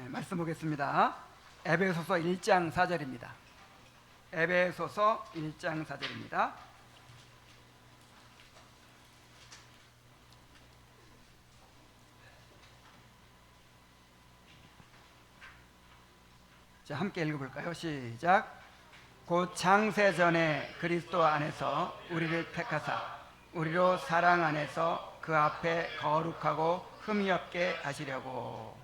말씀 보겠습니다. 에베소서 1장 4절입니다. 에베소서 1장 4절입니다. 자, 함께 읽어볼까요? 시작. 곧 창세전에 그리스도 안에서 우리를 택하사 우리로 사랑 안에서 그 앞에 거룩하고 흠이 없게 하시려고.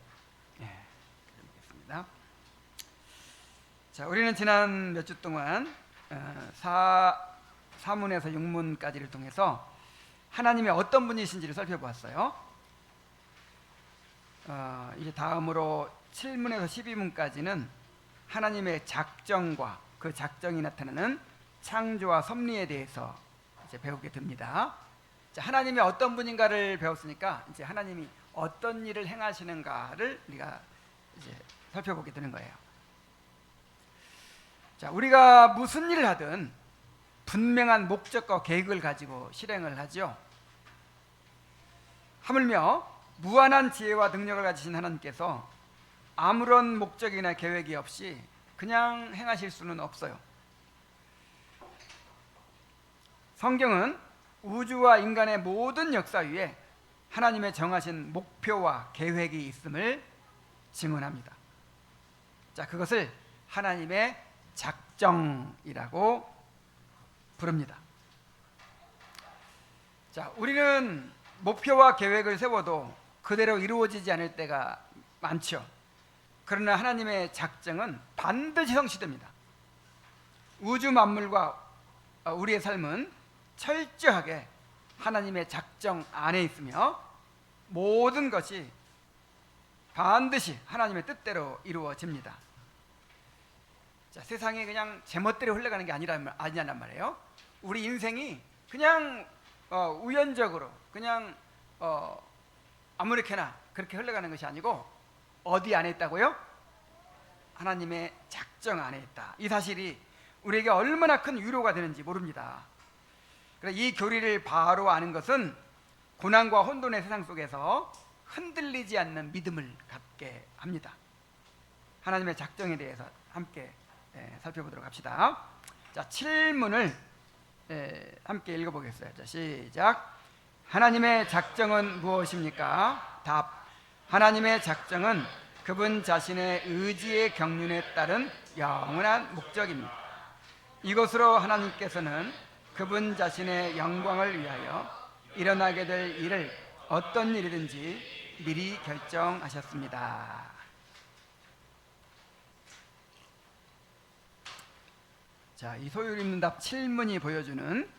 자, 우리는 지난 몇 주 동안 사문에서 6문까지를 통해서 하나님이 어떤 분이신지를 살펴보았어요. 이제 다음으로 7문에서 12문까지는 하나님의 작정과 그 작정이 나타나는 창조와 섭리에 대해서 이제 배우게 됩니다. 자, 하나님이 어떤 분인가를 배웠으니까 이제 하나님이 어떤 일을 행하시는가를 우리가 이제 살펴보게 되는 거예요. 자, 우리가 무슨 일을 하든 분명한 목적과 계획을 가지고 실행을 하죠. 하물며 무한한 지혜와 능력을 가지신 하나님께서 아무런 목적이나 계획이 없이 그냥 행하실 수는 없어요. 성경은 우주와 인간의 모든 역사 위에 하나님의 정하신 목표와 계획이 있음을 증언합니다. 자, 그것을 하나님의 작정이라고 부릅니다. 자, 우리는 목표와 계획을 세워도 그대로 이루어지지 않을 때가 많죠. 그러나 하나님의 작정은 반드시 성취됩니다. 우주 만물과 우리의 삶은 철저하게 하나님의 작정 안에 있으며 모든 것이 반드시 하나님의 뜻대로 이루어집니다. 자, 세상이 그냥 제멋대로 흘러가는 게 아니란 말이에요. 우리 인생이 그냥 우연적으로 그냥 아무렇게나 그렇게 흘러가는 것이 아니고 어디 안에 있다고요? 하나님의 작정 안에 있다. 이 사실이 우리에게 얼마나 큰 위로가 되는지 모릅니다. 그래서 이 교리를 바로 아는 것은 고난과 혼돈의 세상 속에서 흔들리지 않는 믿음을 갖게 합니다. 하나님의 작정에 대해서 함께 살펴보도록 합시다. 자, 7문을 함께 읽어보겠어요. 자, 시작. 하나님의 작정은 무엇입니까? 답. 하나님의 작정은 그분 자신의 의지의 경륜에 따른 영원한 목적입니다. 이것으로 하나님께서는 그분 자신의 영광을 위하여 일어나게 될 일을 어떤 일이든지 미리 결정하셨습니다. 자, 이 소율 있는 답 7문이 보여주는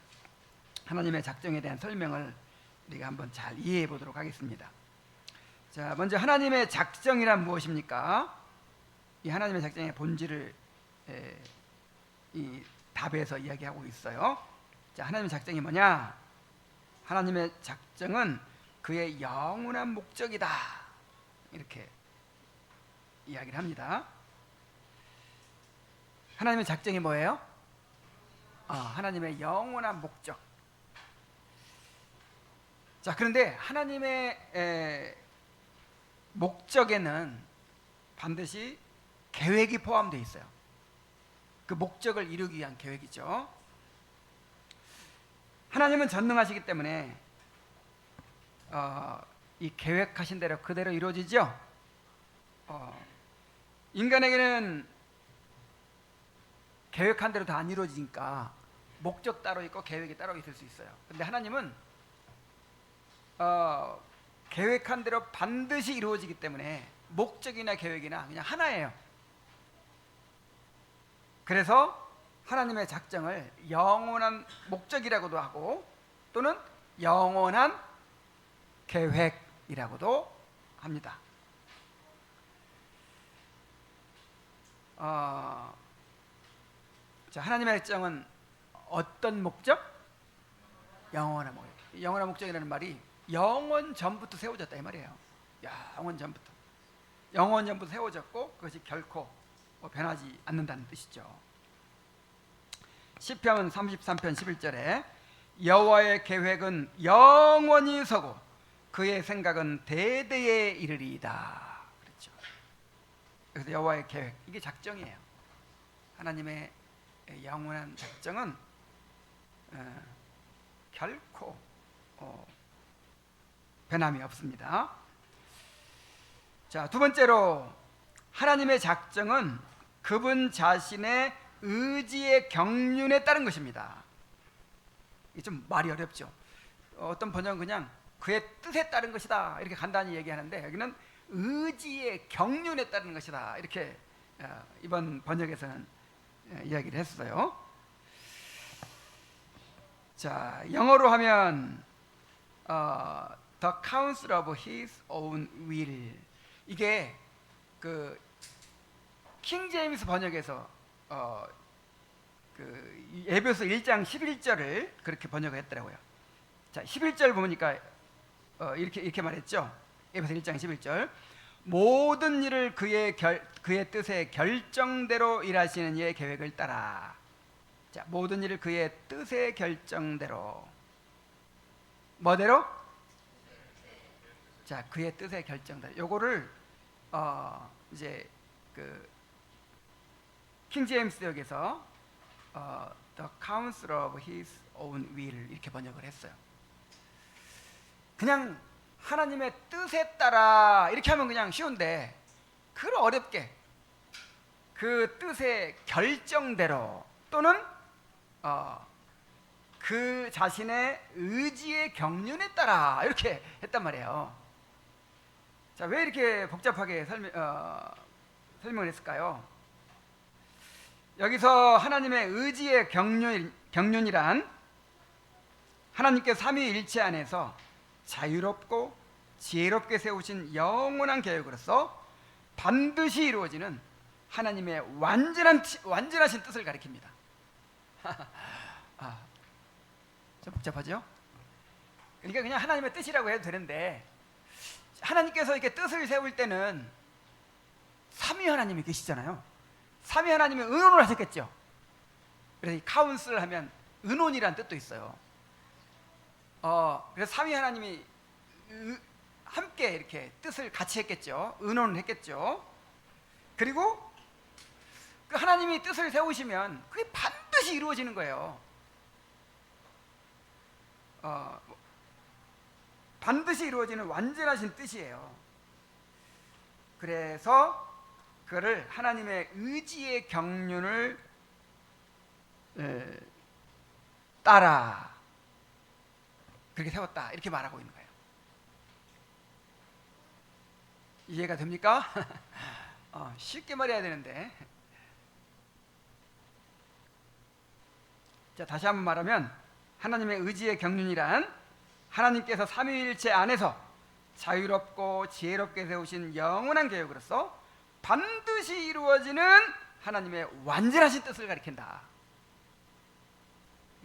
하나님의 작정에 대한 설명을 우리가 한번 잘 이해해 보도록 하겠습니다. 자, 먼저 하나님의 작정이란 무엇입니까? 이 하나님의 작정의 본질을 이 답에서 이야기하고 있어요. 자, 하나님의 작정이 뭐냐? 하나님의 작정은 그의 영원한 목적이다, 이렇게 이야기를 합니다. 하나님의 작정이 뭐예요? 하나님의 영원한 목적. 자, 그런데 하나님의 목적에는 반드시 계획이 포함되어 있어요. 그 목적을 이루기 위한 계획이죠. 하나님은 전능하시기 때문에 이 계획하신 대로 그대로 이루어지죠. 인간에게는 계획한 대로 다 안 이루어지니까 목적 따로 있고 계획이 따로 있을 수 있어요. 근데 하나님은 계획한 대로 반드시 이루어지기 때문에 목적이나 계획이나 그냥 하나예요. 그래서 하나님의 작정을 영원한 목적이라고도 하고 또는 영원한 계획이라고도 합니다. 자, 하나님의 작정은 어떤 목적? 영원한 목적. 영원한 목적이라는 말이 영원 전부터 세워졌다 이 말이에요. 영원 전부터. 영원 전부터 세워졌고 그것이 결코 변하지 않는다는 뜻이죠. 시편 33편 11절에 여호와의 계획은 영원히 서고 그의 생각은 대대에 이르리이다 그랬죠. 그래서 여호와의 계획, 이게 작정이에요. 하나님의 영원한 작정은 결코 변함이 없습니다. 자, 두 번째로 하나님의 작정은 그분 자신의 의지의 경륜에 따른 것입니다. 이게 좀 말이 어렵죠. 어떤 번역은 그냥 그의 뜻에 따른 것이다 이렇게 간단히 얘기하는데, 여기는 의지의 경륜에 따른 것이다 이렇게 이번 번역에서는 이야기를 했어요. 자, 영어로 하면 The counsel of his own will, 이게 그 킹 제임스 번역에서 그 에베소 1장 11절을 그렇게 번역을 했더라고요. 자, 11절 보니까 이렇게 말했죠. 에베소 1장 11절, 모든 일을 그의 뜻의 결정대로 일하시는 이의 계획을 따라. 자, 모든 일을 그의 뜻의 결정대로. 뭐대로? 자, 그의 뜻의 결정대로. 요거를 이제 그 킹 제임스 역에서 The counsel of his own will 이렇게 번역을 했어요. 그냥 하나님의 뜻에 따라 이렇게 하면 그냥 쉬운데, 그걸 어렵게 그 뜻의 결정대로 또는 그 자신의 의지의 경륜에 따라 이렇게 했단 말이에요. 자, 왜 이렇게 복잡하게 설명을 했을까요? 여기서 하나님의 의지의 경륜이란 하나님께 삼위일체 안에서 자유롭고 지혜롭게 세우신 영원한 계획으로서 반드시 이루어지는 하나님의 완전하신 뜻을 가리킵니다. 좀 복잡하죠? 그러니까 그냥 하나님의 뜻이라고 해도 되는데, 하나님께서 이렇게 뜻을 세울 때는 삼위 하나님이 계시잖아요. 삼위 하나님이 의논을 하셨겠죠. 그래서 이 카운슬을 하면 의논이라는 뜻도 있어요. 그래서 삼위 하나님이 함께 이렇게 뜻을 같이 했겠죠. 의논을 했겠죠. 그리고 그 하나님이 뜻을 세우시면 그게 반드시 이루어지는 거예요. 반드시 이루어지는 완전하신 뜻이에요. 그래서 그거를 하나님의 의지의 경륜을 따라 그렇게 세웠다 이렇게 말하고 있는 거예요. 이해가 됩니까? 쉽게 말해야 되는데. 자, 다시 한번 말하면 하나님의 의지의 경륜이란 하나님께서 삼위일체 안에서 자유롭고 지혜롭게 세우신 영원한 계획으로서 반드시 이루어지는 하나님의 완전하신 뜻을 가리킨다.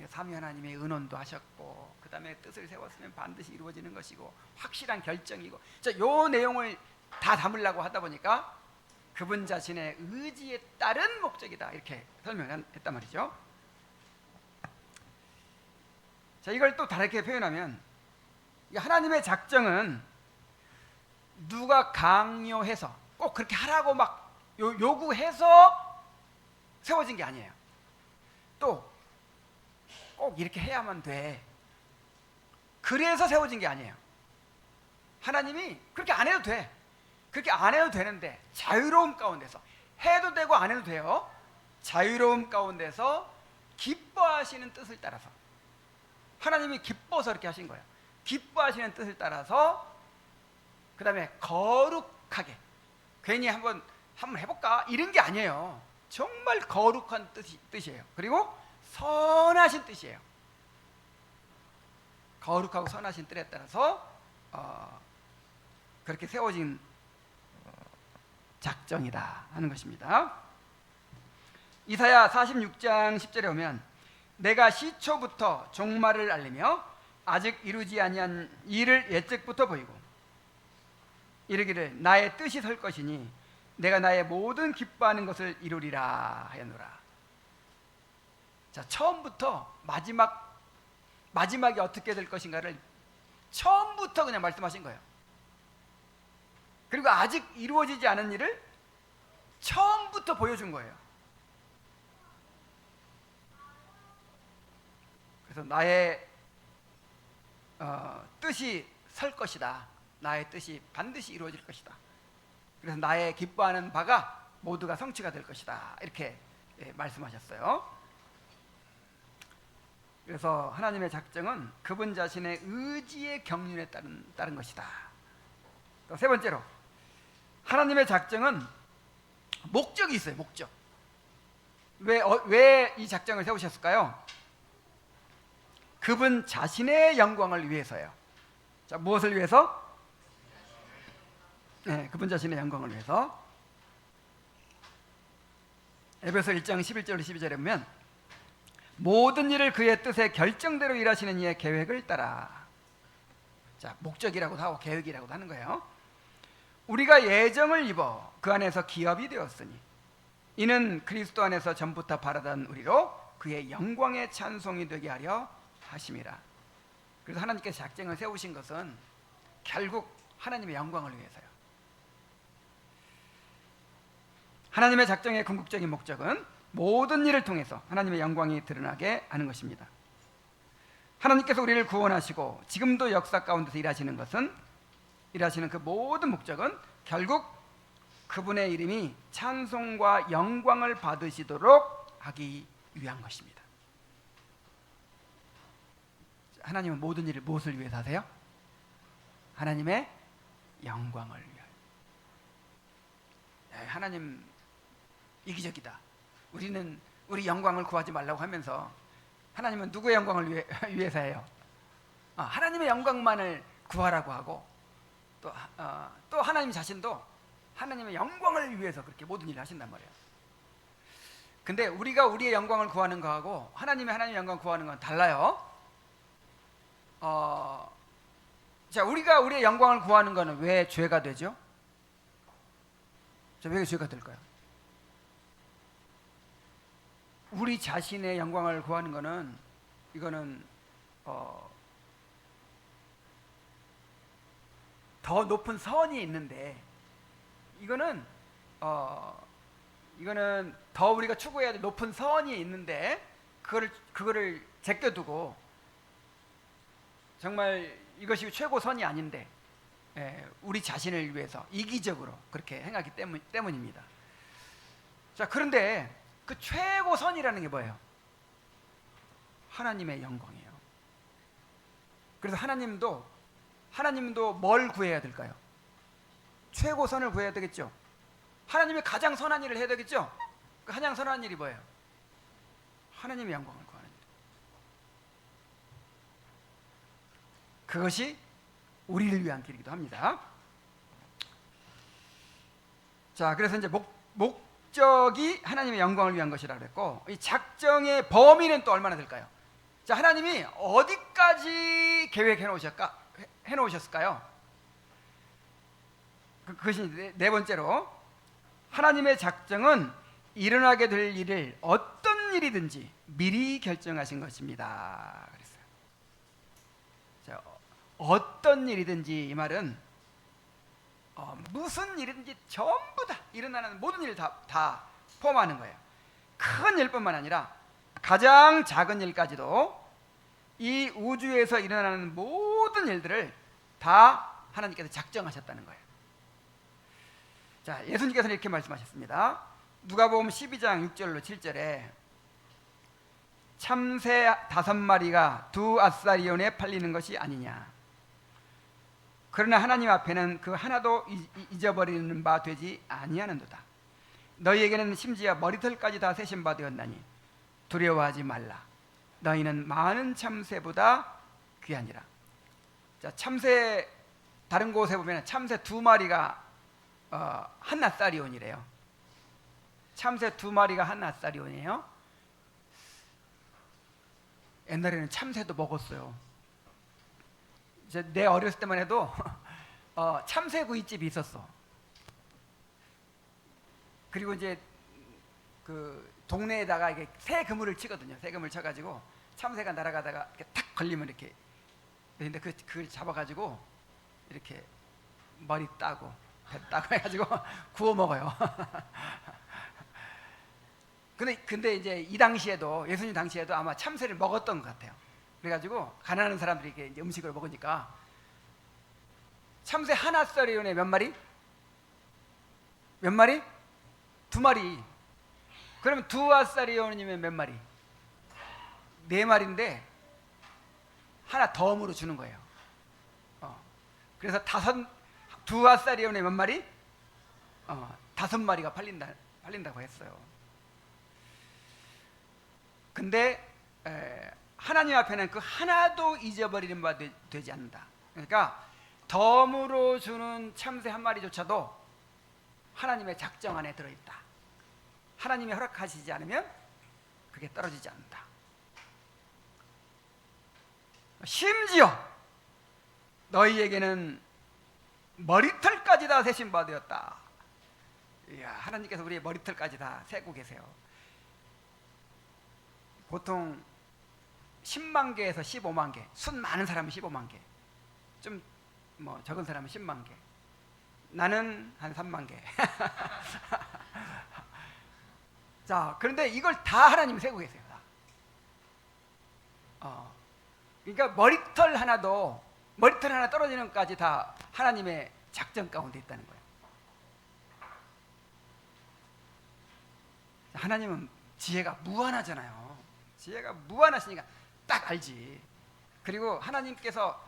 삼위 하나님의 의논도 하셨고, 그 다음에 뜻을 세웠으면 반드시 이루어지는 것이고 확실한 결정이고, 요 내용을 다 담으려고 하다 보니까 그분 자신의 의지에 따른 목적이다 이렇게 설명했단 말이죠. 자, 이걸 또 다르게 표현하면 하나님의 작정은 누가 강요해서 꼭 그렇게 하라고 막 요구해서 세워진 게 아니에요. 또 꼭 이렇게 해야만 돼, 그래서 세워진 게 아니에요. 하나님이 그렇게 안 해도 돼, 그렇게 안 해도 되는데 자유로움 가운데서 해도 되고 안 해도 돼요. 자유로움 가운데서 기뻐하시는 뜻을 따라서, 하나님이 기뻐서 이렇게 하신 거예요. 기뻐하시는 뜻을 따라서, 그 다음에 거룩하게, 괜히 한번 해볼까 이런 게 아니에요. 정말 거룩한 뜻이에요. 그리고 선하신 뜻이에요. 거룩하고 선하신 뜻에 따라서 그렇게 세워진 작정이다 하는 것입니다. 이사야 46장 10절에 보면, 내가 시초부터 종말을 알리며 아직 이루지 아니한 일을 옛적부터 보이고 이르기를 나의 뜻이 설 것이니 내가 나의 모든 기뻐하는 것을 이루리라 하였노라. 자, 처음부터 마지막이 어떻게 될 것인가를 처음부터 그냥 말씀하신 거예요. 그리고 아직 이루어지지 않은 일을 처음부터 보여준 거예요. 그래서 나의 뜻이 설 것이다. 나의 뜻이 반드시 이루어질 것이다. 그래서 나의 기뻐하는 바가 모두가 성취가 될 것이다. 이렇게 말씀하셨어요. 그래서 하나님의 작정은 그분 자신의 의지의 경륜에 따른 것이다. 또 세 번째로, 하나님의 작정은 목적이 있어요. 목적. 왜 이 작정을 세우셨을까요? 그분 자신의 영광을 위해서요. 자, 무엇을 위해서? 네, 그분 자신의 영광을 위해서. 에베소 1장 11절 12절에 보면 모든 일을 그의 뜻의 결정대로 일하시는 이의 계획을 따라. 자, 목적이라고도 하고 계획이라고도 하는 거예요. 우리가 예정을 입어 그 안에서 기업이 되었으니 이는 그리스도 안에서 전부터 바라던 우리로 그의 영광의 찬송이 되게 하려 하심이라. 그래서 하나님께서 작정을 세우신 것은 결국 하나님의 영광을 위해서요. 하나님의 작정의 궁극적인 목적은 모든 일을 통해서 하나님의 영광이 드러나게 하는 것입니다. 하나님께서 우리를 구원하시고 지금도 역사 가운데서 일하시는 그 모든 목적은 결국 그분의 이름이 찬송과 영광을 받으시도록 하기 위한 것입니다. 하나님은 모든 일을 무엇을 위해서 하세요? 하나님의 영광을 위하여. 하나님 이기적이다. 우리는 우리 영광을 구하지 말라고 하면서 하나님은 누구의 영광을 위해서 해요? 하나님의 영광만을 구하라고 하고 또 하나님 자신도 하나님의 영광을 위해서 그렇게 모든 일을 하신단 말이에요. 근데 우리가 우리의 영광을 구하는 거하고 하나님의 영광을 구하는 건 달라요. 자, 우리가 우리의 영광을 구하는 거는 왜 죄가 되죠? 자, 왜 죄가 될까요? 우리 자신의 영광을 구하는 거는 이거는 더 높은 선이 있는데 이거는 더 우리가 추구해야 될 높은 선이 있는데 그거를 제껴두고 정말 이것이 최고 선이 아닌데 우리 자신을 위해서 이기적으로 그렇게 행하기 때문입니다. 자, 그런데 그 최고 선이라는 게 뭐예요? 하나님의 영광이에요. 그래서 하나님도 뭘 구해야 될까요? 최고 선을 구해야 되겠죠. 하나님이 가장 선한 일을 해야 되겠죠. 그 가장 선한 일이 뭐예요? 하나님의 영광을 구하는 일. 그것이 우리를 위한 길이기도 합니다. 자, 그래서 이제 목적이 하나님의 영광을 위한 것이라고 그랬고, 이 작정의 범위는 또 얼마나 될까요? 자, 하나님이 어디까지 계획해 놓으셨을까요? 그것이 네 번째로, 하나님의 작정은 일어나게 될 일을 어떤 일이든지 미리 결정하신 것입니다. 그랬어요. 자, 어떤 일이든지, 이 말은 무슨 일이든지 전부 다 일어나는 모든 일을 다 포함하는 거예요. 큰 일뿐만 아니라 가장 작은 일까지도 이 우주에서 일어나는 모든 일들을 다 하나님께서 작정하셨다는 거예요. 자, 예수님께서는 이렇게 말씀하셨습니다. 누가복음 12장 6절로 7절에 참새 5마리가 2아사리온에 팔리는 것이 아니냐. 그러나 하나님 앞에는 그 하나도 잊어버리는 바 되지 아니하는도다. 너희에게는 심지어 머리털까지 다 세신 바 되었나니 두려워하지 말라. 너희는 많은 참새보다 귀하니라. 자, 참새, 다른 곳에 보면 참새 2마리가 한 아사리온이래요. 참새 2마리가 한 아사리온이에요. 옛날에는 참새도 먹었어요. 이제 내 어렸을 때만 해도 참새구이집이 있었어. 그리고 이제 그 동네에다가 이게 새 그물을 치거든요. 새 그물 쳐가지고 참새가 날아가다가 이렇게 탁 걸리면 이렇게, 근데 그걸 잡아가지고 이렇게 머리 따고 됐다고 해가지고 구워 먹어요. 근데 이제 이 당시에도, 예수님 당시에도 아마 참새를 먹었던 것 같아요. 그래가지고 가난한 사람들이 이제 음식을 먹으니까, 참새 하나짜리에 몇 마리? 몇 마리? 2마리. 그러면 2아사리온이면 몇 마리? 4마리인데 하나 덤으로 주는 거예요. 그래서 2아사리온에 몇 마리? 5마리가 팔린다고 했어요. 근데 하나님 앞에는 그 하나도 잊어버리는 바 되지 않는다. 그러니까 덤으로 주는 참새 1마리조차도 하나님의 작정 안에 들어있다. 하나님이 허락하시지 않으면 그게 떨어지지 않는다. 심지어 너희에게는 머리털까지 다 세신 바 되었다. 이야, 하나님께서 우리의 머리털까지 다 세고 계세요. 보통 10만 개에서 15만 개, 순 많은 사람은 15만 개, 좀 뭐 적은 사람은 10만 개, 나는 한 3만 개. 자, 그런데 이걸 다 하나님이 세고 계세요. 그러니까 머리털 하나 떨어지는 것까지 다 하나님의 작전 가운데 있다는 거예요. 하나님은 지혜가 무한하잖아요. 지혜가 무한하시니까 딱 알지. 그리고 하나님께서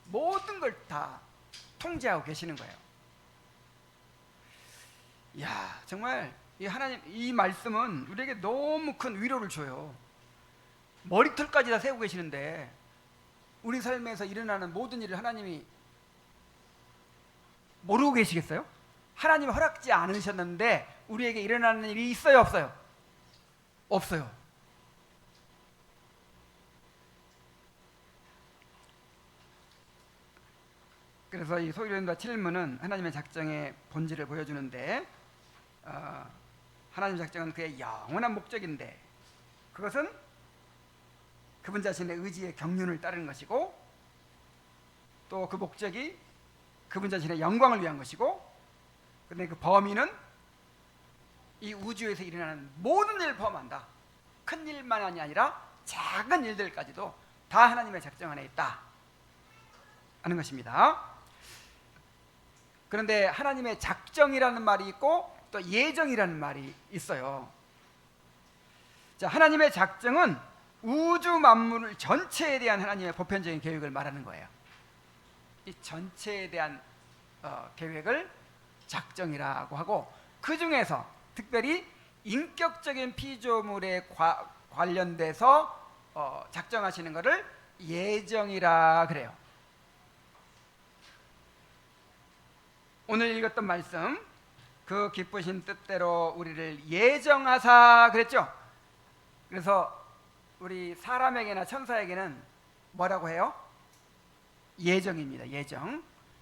모든 걸 다 통제하고 계시는 거예요. 이야, 정말 이 하나님, 이 말씀은 우리에게 너무 큰 위로를 줘요. 머리털까지 다 세우고 계시는데 우리 삶에서 일어나는 모든 일을 하나님이 모르고 계시겠어요? 하나님이 허락지 않으셨는데 우리에게 일어나는 일이 있어요, 없어요? 없어요. 그래서 이 소위론과 칠문은 하나님의 작정의 본질을 보여주는데, 하나님의 작정은 그의 영원한 목적인데 그것은 그분 자신의 의지의 경륜을 따르는 것이고, 또 그 목적이 그분 자신의 영광을 위한 것이고, 근데 그 범위는 이 우주에서 일어나는 모든 일을 포함한다. 큰 일만이 아니라 작은 일들까지도 다 하나님의 작정 안에 있다 하는 것입니다. 그런데 하나님의 작정이라는 말이 있고 또 예정이라는 말이 있어요. 자, 하나님의 작정은 우주 만물 전체에 대한 하나님의 보편적인 계획을 말하는 거예요. 이 전체에 대한 계획을 작정이라고 하고, 그 중에서 특별히 인격적인 피조물에 관련돼서 작정하시는 것을 예정이라 그래요. 오늘 읽었던 말씀, 그 기쁘신 뜻대로 우리를 예정하사 그랬죠. 그래서 우리 사람에게나 천사에게는 뭐라고 해요? 예정입니다. 예정.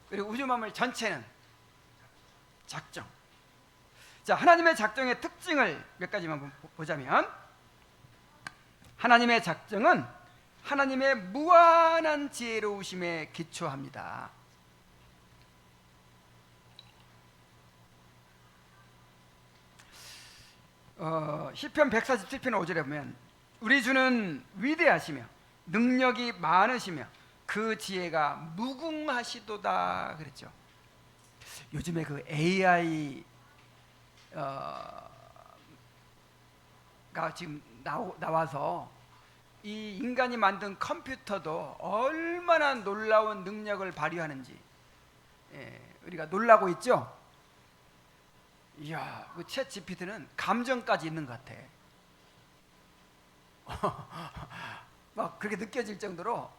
그리고 우주 만물 전체는 작정. 자, 하나님의 작정의 특징을 몇 가지만 보자면, 하나님의 작정은 하나님의 무한한 지혜로우심에 기초합니다. 시편 147편 5절에 보면 우리 주는 위대하시며 능력이 많으시며 그 지혜가 무궁하시도다 그랬죠. 요즘에 그 AI 가 지금 나와서 이 인간이 만든 컴퓨터도 얼마나 놀라운 능력을 발휘하는지 우리가 놀라고 있죠. 이야, 그 챗 GPT는 감정까지 있는 것 같아. 막 그렇게 느껴질 정도로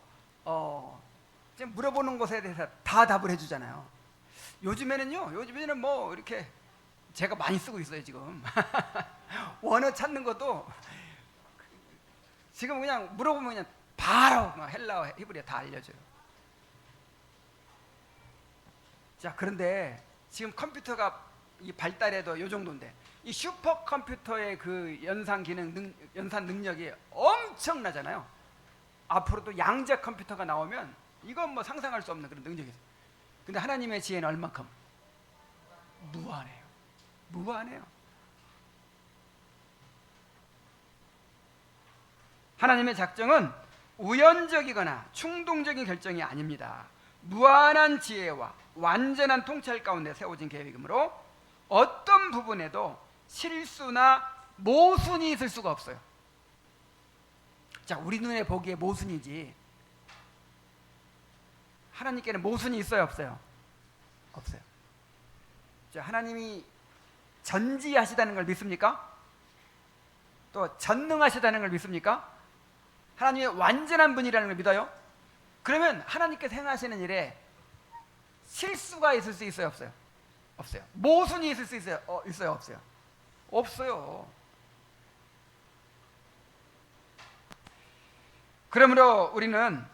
지금 물어보는 것에 대해서 다 답을 해주잖아요. 요즘에는 뭐 이렇게 제가 많이 쓰고 있어요 지금. 원어 찾는 것도 지금 그냥 물어보면 그냥 바로 헬라어, 히브리어 다 알려줘요. 자, 그런데 지금 컴퓨터가 이 발달해도 요 정도인데 이 슈퍼컴퓨터의 그 연산 능력이 엄청나잖아요. 앞으로도 양자 컴퓨터가 나오면 이건 뭐 상상할 수 없는 그런 능력이 있어요. 근데 하나님의 지혜는 얼만큼? 무한해요. 무한해요. 하나님의 작정은 우연적이거나 충동적인 결정이 아닙니다. 무한한 지혜와 완전한 통찰 가운데 세워진 계획이므로 어떤 부분에도 실수나 모순이 있을 수가 없어요. 자, 우리 눈에 보기에 모순이지 하나님께는 모순이 있어요, 없어요? 없어요. 자, 하나님이 전지하시다는 걸 믿습니까? 또 전능하시다는 걸 믿습니까? 하나님이 완전한 분이라는 걸 믿어요? 그러면 하나님께서 행하시는 일에 실수가 있을 수 있어요, 없어요? 없어요. 모순이 있을 수 있어요? 있어요, 없어요? 없어요. 그러므로 우리는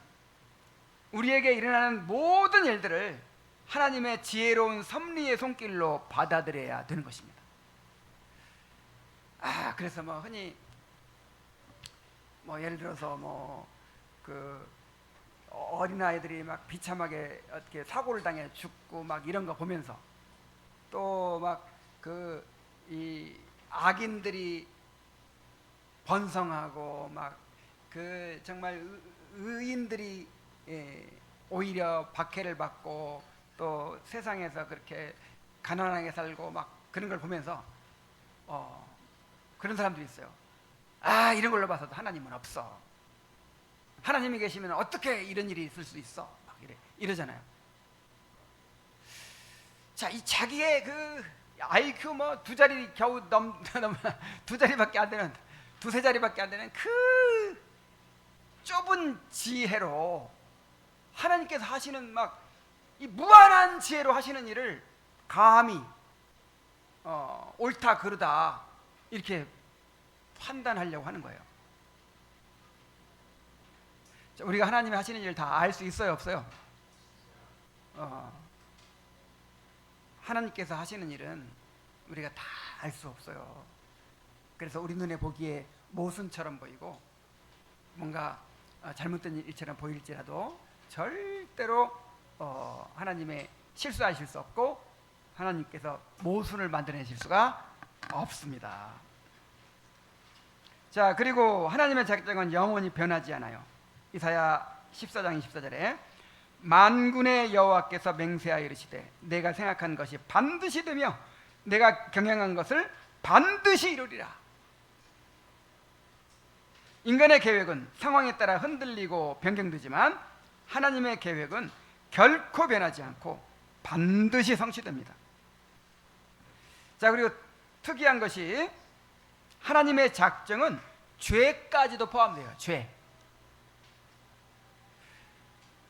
우리에게 일어나는 모든 일들을 하나님의 지혜로운 섭리의 손길로 받아들여야 되는 것입니다. 그래서 흔히 예를 들어서 어린아이들이 막 비참하게 어떻게 사고를 당해 죽고 막 이런 거 보면서 또 이 악인들이 번성하고 정말 의인들이 오히려 박해를 받고 또 세상에서 그렇게 가난하게 살고 막 그런 걸 보면서 그런 사람들이 있어요. 이런 걸로 봐서도 하나님은 없어. 하나님이 계시면 어떻게 이런 일이 있을 수 있어? 막 이러잖아요. 자, 이 자기의 IQ 두 자리 겨우 두 자리밖에 안 되는, 두세 자리밖에 안 되는 그 좁은 지혜로 하나님께서 하시는 이 무한한 지혜로 하시는 일을 감히 옳다 그르다 이렇게 판단하려고 하는 거예요. 자, 우리가 하나님이 하시는 일을 다 알 수 있어요, 없어요? 하나님께서 하시는 일은 우리가 다 알 수 없어요. 그래서 우리 눈에 보기에 모순처럼 보이고 뭔가 잘못된 일처럼 보일지라도 절대로 하나님의 실수하실 수 없고 하나님께서 모순을 만들어내실 수가 없습니다. 자, 그리고 하나님의 작정은 영원히 변하지 않아요. 이사야 14장 24절에 만군의 여호와께서 맹세하여 이르시되 내가 생각한 것이 반드시 되며 내가 경영한 것을 반드시 이루리라. 인간의 계획은 상황에 따라 흔들리고 변경되지만 하나님의 계획은 결코 변하지 않고 반드시 성취됩니다. 자, 그리고 특이한 것이 하나님의 작정은 죄까지도 포함돼요. 죄.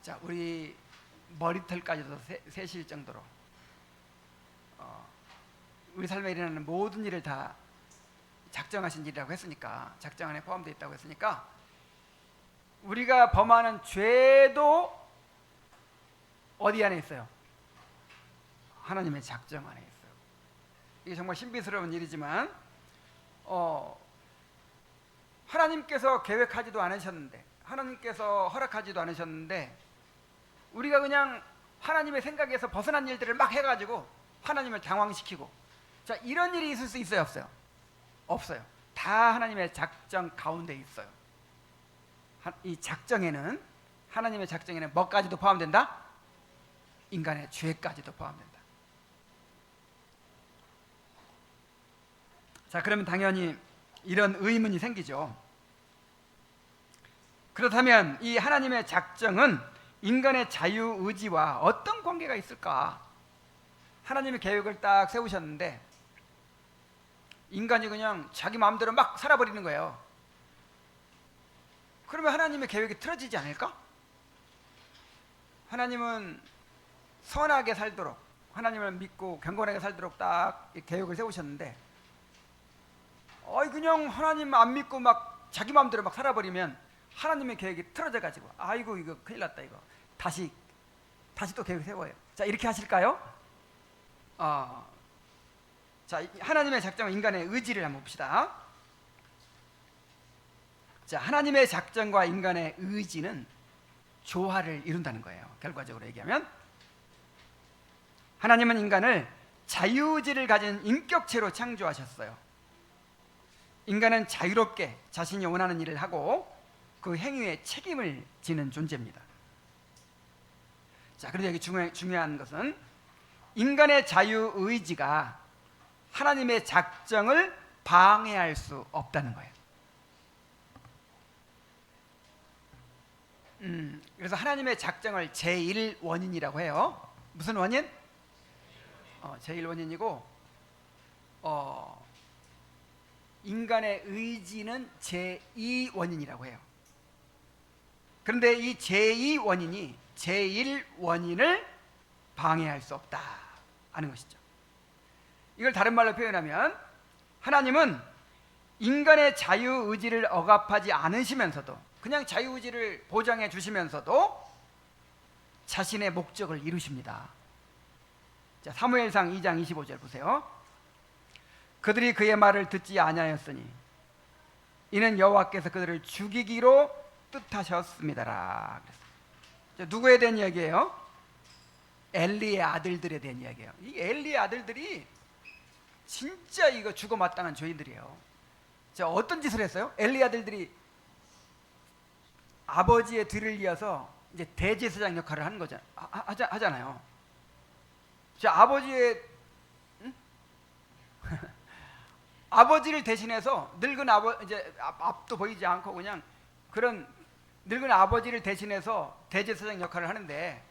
자, 우리 머리털까지도 세실 정도로 우리 삶에 일어나는 모든 일을 다 작정하신 일이라고 했으니까, 작정 안에 포함되어 있다고 했으니까 우리가 범하는 죄도 어디 안에 있어요? 하나님의 작정 안에 있어요. 이게 정말 신비스러운 일이지만 하나님께서 계획하지도 않으셨는데, 하나님께서 허락하지도 않으셨는데 우리가 그냥 하나님의 생각에서 벗어난 일들을 막 해가지고 하나님을 당황시키고, 자, 이런 일이 있을 수 있어요, 없어요? 없어요. 다 하나님의 작정 가운데 있어요. 이 작정에는, 하나님의 작정에는 뭐까지도 포함된다? 인간의 죄까지도 포함된다. 자, 그러면 당연히 이런 의문이 생기죠. 그렇다면 이 하나님의 작정은 인간의 자유의지와 어떤 관계가 있을까? 하나님의 계획을 딱 세우셨는데 인간이 그냥 자기 마음대로 막 살아버리는 거예요. 그러면 하나님의 계획이 틀어지지 않을까? 하나님은 선하게 살도록, 하나님을 믿고 경건하게 살도록 딱 계획을 세우셨는데 그냥 하나님 안 믿고 막 자기 마음대로 막 살아버리면 하나님의 계획이 틀어져 가지고 아이고 이거 큰일 났다, 이거 다시 또 계획 세워요. 자, 이렇게 하실까요? 자, 하나님의 작정은 인간의 의지를 한번 봅시다. 자, 하나님의 작정과 인간의 의지는 조화를 이룬다는 거예요. 결과적으로 얘기하면 하나님은 인간을 자유의지를 가진 인격체로 창조하셨어요. 인간은 자유롭게 자신이 원하는 일을 하고 그 행위에 책임을 지는 존재입니다. 자, 그런데 여기 중요한 것은 인간의 자유의지가 하나님의 작정을 방해할 수 없다는 거예요. 그래서 하나님의 작정을 제1원인이라고 해요. 무슨 원인? 제1원인이고 인간의 의지는 제2원인이라고 해요. 그런데 이 제2원인이 제1원인을 방해할 수 없다 하는 것이죠. 이걸 다른 말로 표현하면 하나님은 인간의 자유의지를 억압하지 않으시면서도, 그냥 자유의지를 보장해 주시면서도 자신의 목적을 이루십니다. 자, 사무엘상 2장 25절 보세요. 그들이 그의 말을 듣지 아니하였으니 이는 여호와께서 그들을 죽이기로 뜻하셨습니다라. 누구에 대한 이야기예요? 엘리의 아들들에 대한 이야기예요. 이 엘리의 아들들이 진짜 이거 죽어 마땅한 죄인들이에요. 자, 어떤 짓을 했어요? 엘리 아들들이 아버지의 뒤를 이어서 이제 대제사장 역할을 하는 거잖아요. 하잖아요. 자, 아버지의 아버지를 대신해서 늙은 이제 앞도 보이지 않고 그냥 그런 늙은 아버지를 대신해서 대제사장 역할을 하는데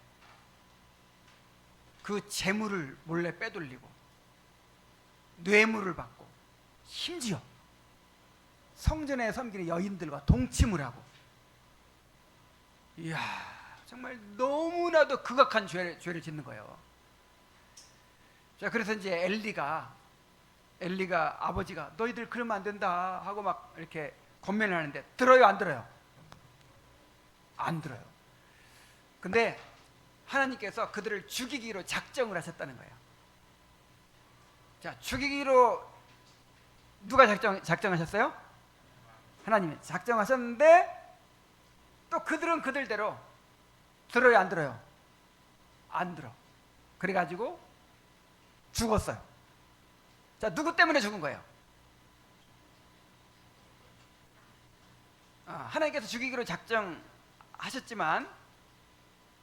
그 재물을 몰래 빼돌리고 뇌물을 받고 심지어 성전에 섬기는 여인들과 동침을 하고, 이야, 정말 너무나도 극악한 죄를 짓는 거예요. 자, 그래서 이제 엘리가 아버지가 너희들 그러면 안 된다 하고 막 이렇게 권면을 하는데 들어요, 안 들어요? 안 들어요. 근데 하나님께서 그들을 죽이기로 작정을 하셨다는 거예요. 자, 죽이기로 누가 작정하셨어요? 하나님이 작정하셨는데 또 그들은 그들대로 들어요, 안 들어요? 안 들어. 그래가지고 죽었어요. 자, 누구 때문에 죽은 거예요? 하나님께서 죽이기로 작정하셨지만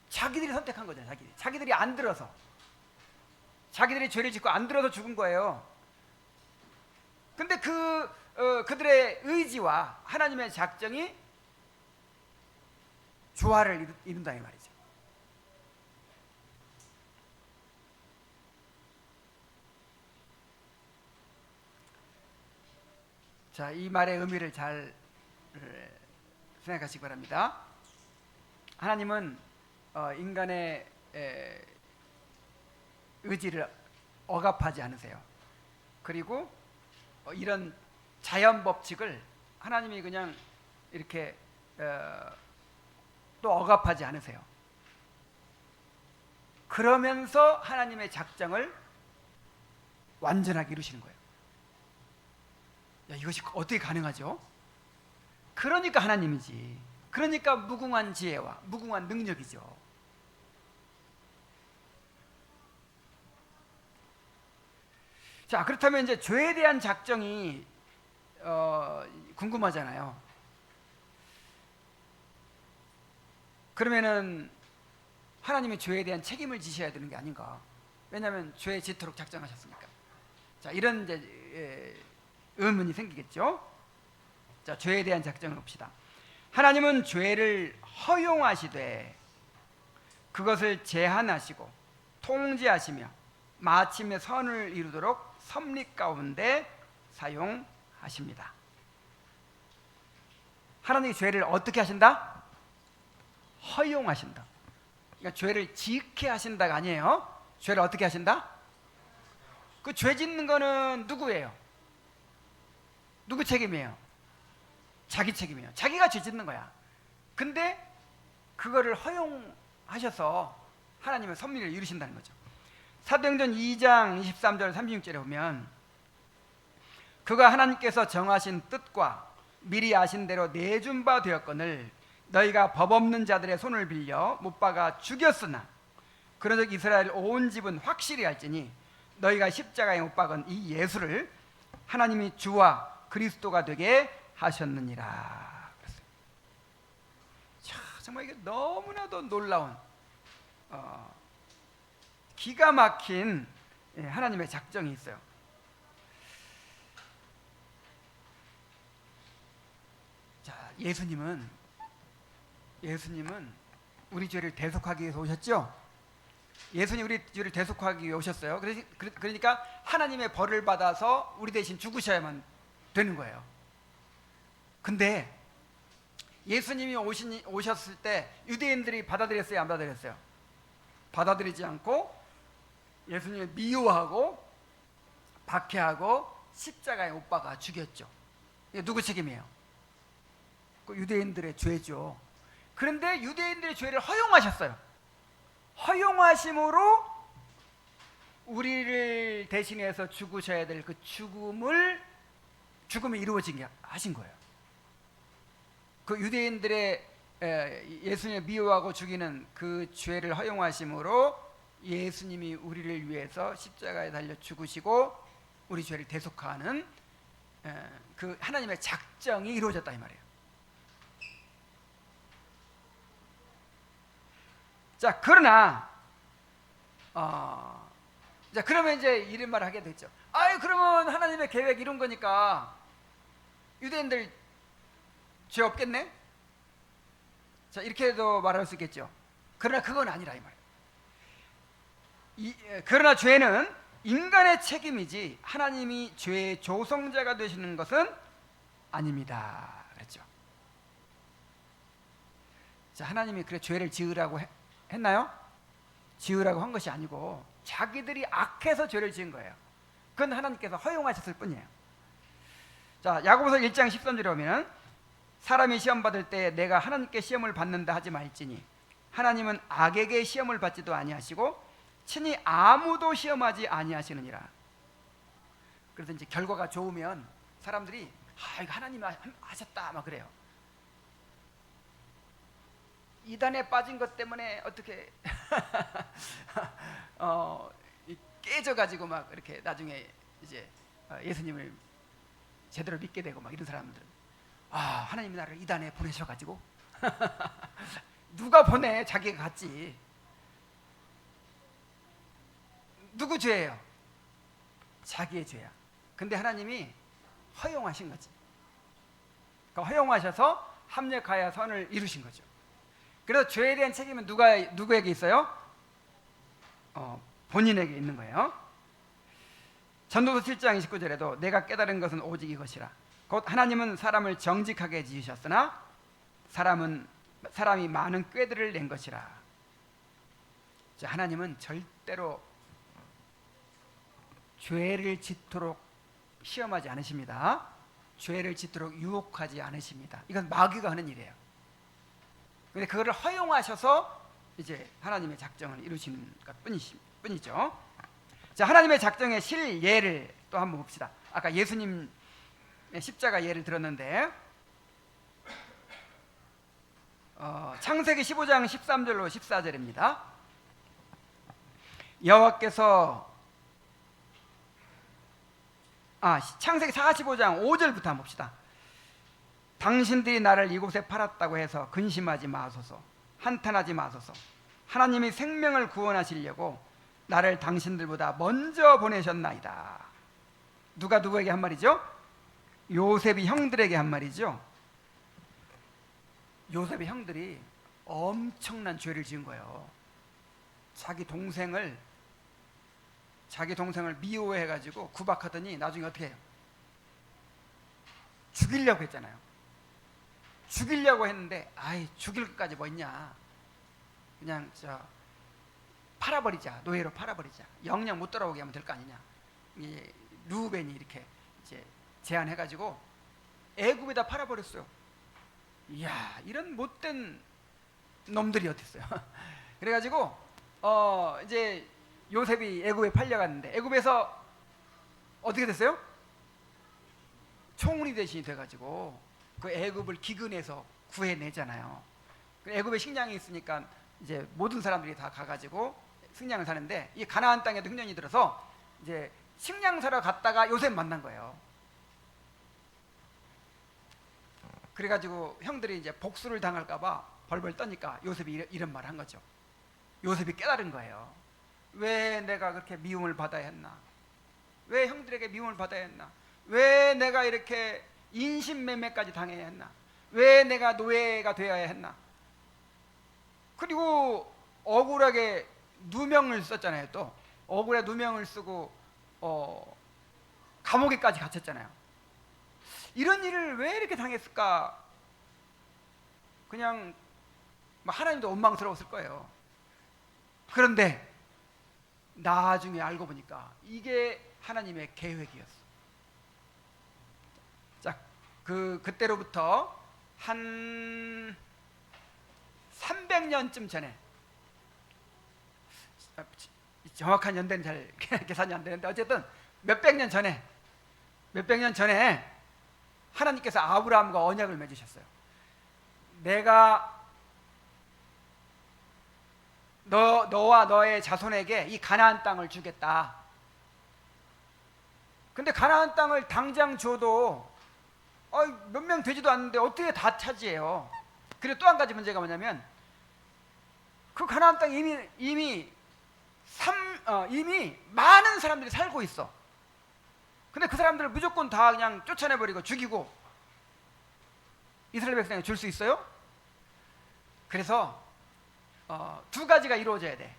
자기들이 선택한 거잖아요. 자기들이 안 들어서, 자기들이 죄를 짓고 안 들어서 죽은 거예요. 근데 그들의 의지와 하나님의 작정이 조화를 이룬다 이 말이죠. 자, 이 말의 의미를 잘 생각하시기 바랍니다. 하나님은 인간의 의지를 억압하지 않으세요. 그리고 이런 자연 법칙을 하나님이 그냥 이렇게 또 억압하지 않으세요. 그러면서 하나님의 작정을 완전하게 이루시는 거예요. 야, 이것이 어떻게 가능하죠? 그러니까 하나님이지. 그러니까 무궁한 지혜와 무궁한 능력이죠. 자, 그렇다면 이제 죄에 대한 작정이 궁금하잖아요. 그러면은 하나님이 죄에 대한 책임을 지셔야 되는 게 아닌가? 왜냐하면 죄에 짓도록 작정하셨으니까. 자, 이런 이제 의문이 생기겠죠. 자, 죄에 대한 작정을 봅시다. 하나님은 죄를 허용하시되 그것을 제한하시고 통제하시며 마침내 선을 이루도록 섭리 가운데 사용하십니다. 하나님이 죄를 어떻게 하신다? 허용하신다. 그러니까 죄를 지게 하신다가 아니에요. 죄를 어떻게 하신다? 그 죄 짓는 거는 누구예요? 누구 책임이에요? 자기 책임이에요. 자기가 죄 짓는 거야. 근데 그거를 허용하셔서 하나님의 섭리를 이루신다는 거죠. 사도행전 2장 23절 36절에 보면 그가 하나님께서 정하신 뜻과 미리 아신 대로 내준 바 되었거늘 너희가 법 없는 자들의 손을 빌려 못 박아 죽였으나 그러즉 이스라엘 온 집은 확실히 알지니 너희가 십자가에 못 박은 이 예수를 하나님이 주와 그리스도가 되게 하셨느니라. 자, 정말 이게 너무나도 놀라운 기가 막힌 하나님의 작정이 있어요. 자, 예수님은 우리 죄를 대속하기 위해서 오셨죠? 예수님 우리 죄를 대속하기 위해 오셨어요. 그러니까 하나님의 벌을 받아서 우리 대신 죽으셔야만 되는 거예요. 근데 예수님이 오셨을 때 유대인들이 받아들였어요, 안 받아들였어요? 받아들이지 않고 예수님을 미워하고 박해하고 십자가에 못 박아 죽였죠. 이게 누구 책임이에요? 그 유대인들의 죄죠. 그런데 유대인들의 죄를 허용하셨어요. 허용하심으로 우리를 대신해서 죽으셔야 될 그 죽음이 이루어지게 하신 거예요. 그 유대인들의 예수님을 미워하고 죽이는 그 죄를 허용하심으로 예수님이 우리를 위해서 십자가에 달려 죽으시고 우리 죄를 대속하는 그 하나님의 작정이 이루어졌다 이 말이에요. 자, 그러나 자, 그러면 이제 이런 말을 하게 됐죠. 아유, 그러면 하나님의 계획 이룬 거니까 유대인들 죄 없겠네? 자, 이렇게도 말할 수 있겠죠. 그러나 그건 아니라 이 말이에요. 그러나 죄는 인간의 책임이지 하나님이 죄의 조성자가 되시는 것은 아닙니다. 그랬죠. 자, 하나님이 그래 죄를 지으라고 했나요? 지으라고 한 것이 아니고 자기들이 악해서 죄를 지은 거예요. 그건 하나님께서 허용하셨을 뿐이에요. 자, 야고보서 1장 13절에 보면 사람이 시험 받을 때 내가 하나님께 시험을 받는다 하지 말지니 하나님은 악에게 시험을 받지도 아니하시고 친히 아무도 시험하지 아니하시느니라. 그래서 이제 결과가 좋으면 사람들이 이거 하나님이 하셨다 막 그래요. 이단에 빠진 것 때문에 어떻게 깨져가지고 막 이렇게 나중에 이제 예수님을 제대로 믿게 되고 막 이런 사람들은 하나님이 나를 이단에 보내셔가지고 누가 보내? 자기가 갔지. 누구 죄예요? 자기의 죄야. 근데 하나님이 허용하신 거지. 그러니까 허용하셔서 합력하여 선을 이루신 거죠. 그래서 죄에 대한 책임은 누구에게 있어요? 본인에게 있는 거예요. 전도서 7장 29절에도 내가 깨달은 것은 오직 이것이라 곧 하나님은 사람을 정직하게 지으셨으나 사람이 많은 꾀들을 낸 것이라. 자, 하나님은 절대로 죄를 짓도록 시험하지 않으십니다. 죄를 짓도록 유혹하지 않으십니다. 이건 마귀가 하는 일이에요. 근데 그거를 허용하셔서 이제 하나님의 작정을 이루신 것 뿐이죠. 자, 하나님의 작정의 실예를 또 한번 봅시다. 아까 예수님 십자가 예를 들었는데 창세기 15장 13절로 14절입니다. 여호와께서 창세기 45장 5절부터 한번 봅시다. 당신들이 나를 이곳에 팔았다고 해서 근심하지 마소서, 한탄하지 마소서. 하나님이 생명을 구원하시려고 나를 당신들보다 먼저 보내셨나이다. 누가 누구에게 한 말이죠? 요셉이 형들에게 한 말이죠. 요셉의 형들이 엄청난 죄를 지은 거예요. 자기 동생을 미워해가지고 구박하더니 나중에 어떻게 해요? 죽이려고 했잖아요. 죽이려고 했는데 죽일 것까지 뭐 있냐, 그냥 팔아버리자, 노예로 팔아버리자, 영영 못 돌아오게 하면 될 거 아니냐. 루벤이 이렇게 이제 제안해가지고 애굽에다 팔아버렸어요. 이야, 이런 못된 놈들이 어딨어요. 그래가지고 이제 요셉이 애굽에 팔려갔는데 애굽에서 어떻게 됐어요? 총리 대신이 돼가지고 그 애굽을 기근해서 구해내잖아요. 애굽에 식량이 있으니까 이제 모든 사람들이 다 가가지고 식량을 사는데 이 가나안 땅에도 흉년이 들어서 이제 식량 사러 갔다가 요셉 만난 거예요. 그래가지고 형들이 이제 복수를 당할까봐 벌벌 떠니까 요셉이 이런 말 한 거죠. 요셉이 깨달은 거예요. 왜 내가 그렇게 미움을 받아야 했나? 왜 형들에게 미움을 받아야 했나? 왜 내가 이렇게 인신매매까지 당해야 했나? 왜 내가 노예가 되어야 했나? 그리고 억울하게 누명을 썼잖아요. 또 억울해 누명을 쓰고 감옥에까지 갇혔잖아요. 이런 일을 왜 이렇게 당했을까? 그냥 하나님도 원망스러웠을 거예요. 그런데 나중에 알고 보니까 이게 하나님의 계획이었어. 자, 그때로부터 한 300년쯤 전에, 정확한 연대는 잘 계산이 안 되는데 어쨌든 몇백 년 전에 하나님께서 아브라함과 언약을 맺으셨어요. 내가 너와 너의 자손에게 이 가나안 땅을 주겠다. 근데 가나안 땅을 당장 줘도 몇 명 되지도 않는데 어떻게 다 차지해요? 그리고 또 한 가지 문제가 뭐냐면 그 가나안 땅 이미 많은 사람들이 살고 있어. 근데 그 사람들을 무조건 다 그냥 쫓아내버리고 죽이고 이스라엘 백성에 줄 수 있어요? 그래서 두 가지가 이루어져야 돼.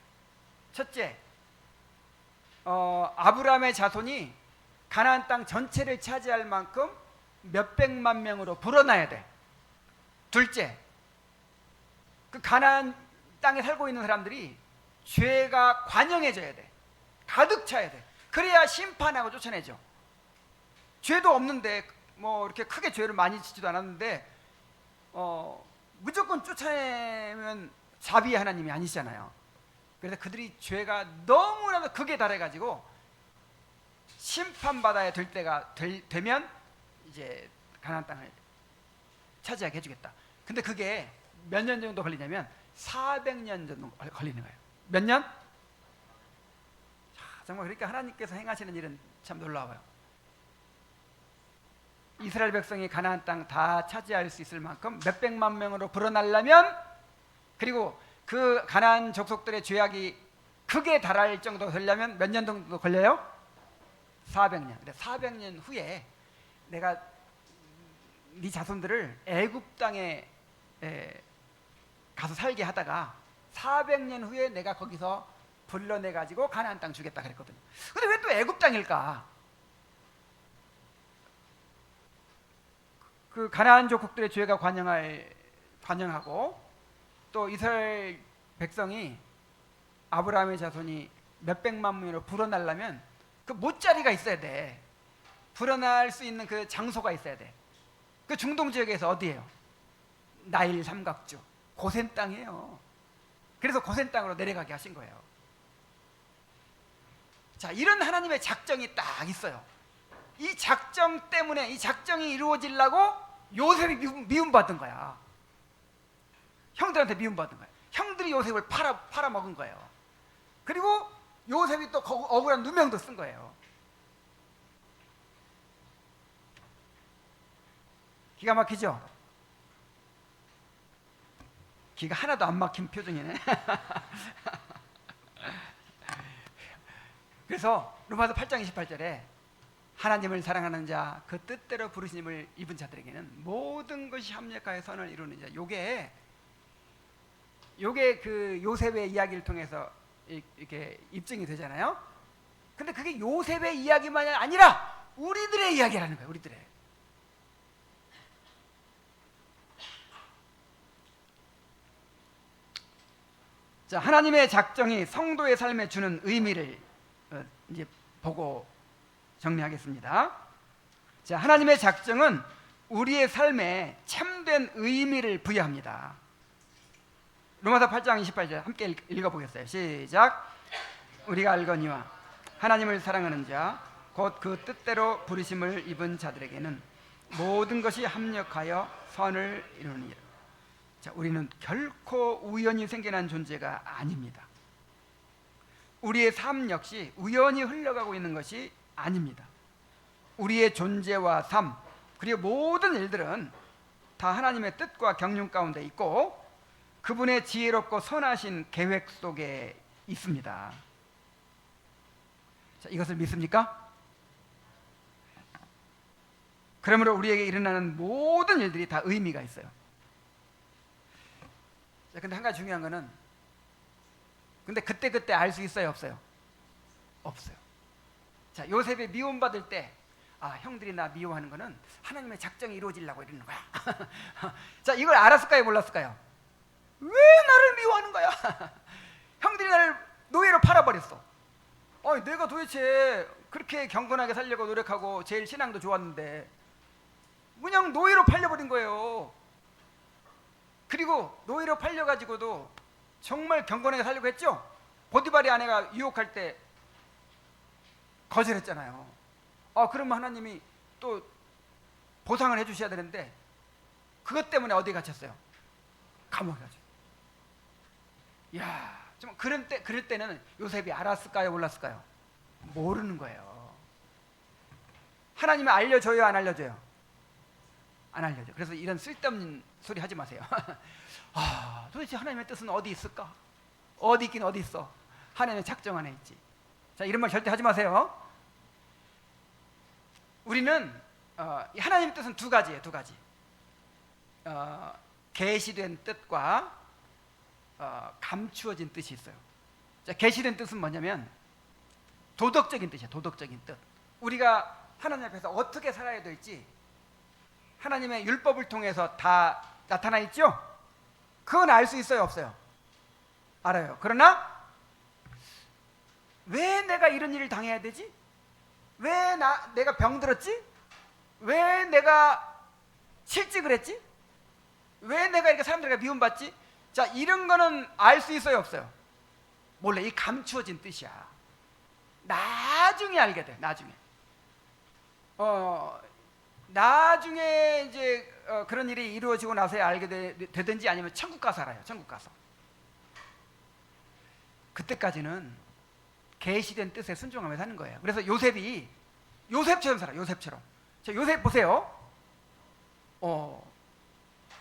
첫째, 아브라함의 자손이 가나안 땅 전체를 차지할 만큼 몇백만 명으로 불어나야 돼. 둘째, 그 가나안 땅에 살고 있는 사람들이 죄가 관영해져야 돼. 가득 차야 돼. 그래야 심판하고 쫓아내죠. 죄도 없는데 이렇게 크게 죄를 많이 짓지도 않았는데 무조건 쫓아내면 자비의 하나님이 아니시잖아요. 그래서 그들이 죄가 너무나도 극에 달해가지고 심판받아야 될 때가 되면 이제 가나안 땅을 차지하게 해주겠다. 근데 그게 몇 년 정도 걸리냐면 400년 정도 걸리는 거예요. 몇 년? 정말 그러니까 하나님께서 행하시는 일은 참 놀라워요. 이스라엘 백성이 가나안 땅 다 차지할 수 있을 만큼 몇백만 명으로 불어나려면, 그리고 그 가나안 족속들의 죄악이 극에 달할 정도 되려면 몇 년 정도 걸려요? 400년. 근데 400년 후에 내가 네 자손들을 애굽 땅에 가서 살게 하다가 400년 후에 내가 거기서 불러내 가지고 가나안 땅 주겠다 그랬거든요. 근데 왜 또 애굽 땅일까? 그 가나안 족속들의 죄가 관영하고 또 이스라엘 백성이 아브라함의 자손이 몇백만 명으로 불어나려면 그 못자리가 있어야 돼. 불어날 수 있는 그 장소가 있어야 돼. 그 중동 지역에서 어디예요? 나일 삼각주 고센 땅이에요. 그래서 고센 땅으로 내려가게 하신 거예요. 자, 이런 하나님의 작정이 딱 있어요. 이 작정 때문에, 이 작정이 이루어지려고 요셉이 미움받은 거야. 형들한테 미움받은 거야. 형들이 요셉을 팔아먹은 거예요. 그리고 요셉이 또 억울한 누명도 쓴 거예요. 기가 막히죠? 기가 하나도 안 막힌 표정이네. 그래서 로마서 8장 28절에 하나님을 사랑하는 자, 그 뜻대로 부르심을 입은 자들에게는 모든 것이 합력하여 선을 이루는 자. 요게 그 요셉의 이야기를 통해서 이렇게 입증이 되잖아요. 근데 그게 요셉의 이야기만이 아니라 우리들의 이야기라는 거예요. 우리들의. 자, 하나님의 작정이 성도의 삶에 주는 의미를 이제 보고 정리하겠습니다. 자, 하나님의 작정은 우리의 삶에 참된 의미를 부여합니다. 로마서 8장 28절 함께 읽어보겠어요. 시작. 우리가 알거니와 하나님을 사랑하는 자 곧 그 뜻대로 부르심을 입은 자들에게는 모든 것이 합력하여 선을 이루느니라. 자, 우리는 결코 우연히 생겨난 존재가 아닙니다. 우리의 삶 역시 우연히 흘러가고 있는 것이 아닙니다. 우리의 존재와 삶, 그리고 모든 일들은 다 하나님의 뜻과 경륜 가운데 있고 그분의 지혜롭고 선하신 계획 속에 있습니다. 자, 이것을 믿습니까? 그러므로 우리에게 일어나는 모든 일들이 다 의미가 있어요. 자, 근데 한 가지 중요한 거는, 근데 그때 알 수 있어요, 없어요? 없어요. 자, 요셉이 미움받을 때, 형들이 나 미워하는 거는 하나님의 작정이 이루어지려고 이러는 거야. 자, 이걸 알았을까요, 몰랐을까요? 왜 나를 미워하는 거야? 형들이 나를 노예로 팔아버렸어. 내가 도대체 그렇게 경건하게 살려고 노력하고 제일 신앙도 좋았는데 그냥 노예로 팔려버린 거예요. 그리고 노예로 팔려가지고도 정말 경건하게 살려고 했죠. 보디발의 아내가 유혹할 때 거절했잖아요. 그러면 하나님이 또 보상을 해주셔야 되는데 그것 때문에 어디 갇혔어요? 감옥에 갇혔어요. 이야, 좀 그럴 때는 요셉이 알았을까요, 몰랐을까요? 모르는 거예요. 하나님이 알려줘요, 안 알려줘요? 안 알려줘. 그래서 이런 쓸데없는 소리 하지 마세요. 도대체 하나님의 뜻은 어디 있을까? 어디 있긴 어디 있어? 하나님의 작정 안에 있지. 자, 이런 말 절대 하지 마세요. 우리는 하나님의 뜻은 두 가지예요, 두 가지. 계시된 뜻과 감추어진 뜻이 있어요. 자, 계시된 뜻은 뭐냐면 도덕적인 뜻이야, 도덕적인 뜻. 우리가 하나님 앞에서 어떻게 살아야 될지 하나님의 율법을 통해서 다 나타나 있죠? 그건 알 수 있어요, 없어요? 알아요. 그러나 왜 내가 이런 일을 당해야 되지? 왜 내가 병들었지? 왜 내가 실직을 했지? 왜 내가 이렇게 사람들에게 미움받지? 자, 이런 거는 알 수 있어요, 없어요? 몰라. 이 감추어진 뜻이야. 나중에 알게 돼. 나중에 이제 그런 일이 이루어지고 나서야 알게 되든지 아니면 천국 가서 알아요. 천국 가서. 그때까지는 계시된 뜻에 순종하며 사는 거예요. 그래서 요셉이 요셉처럼 살아. 요셉처럼. 자, 요셉 보세요.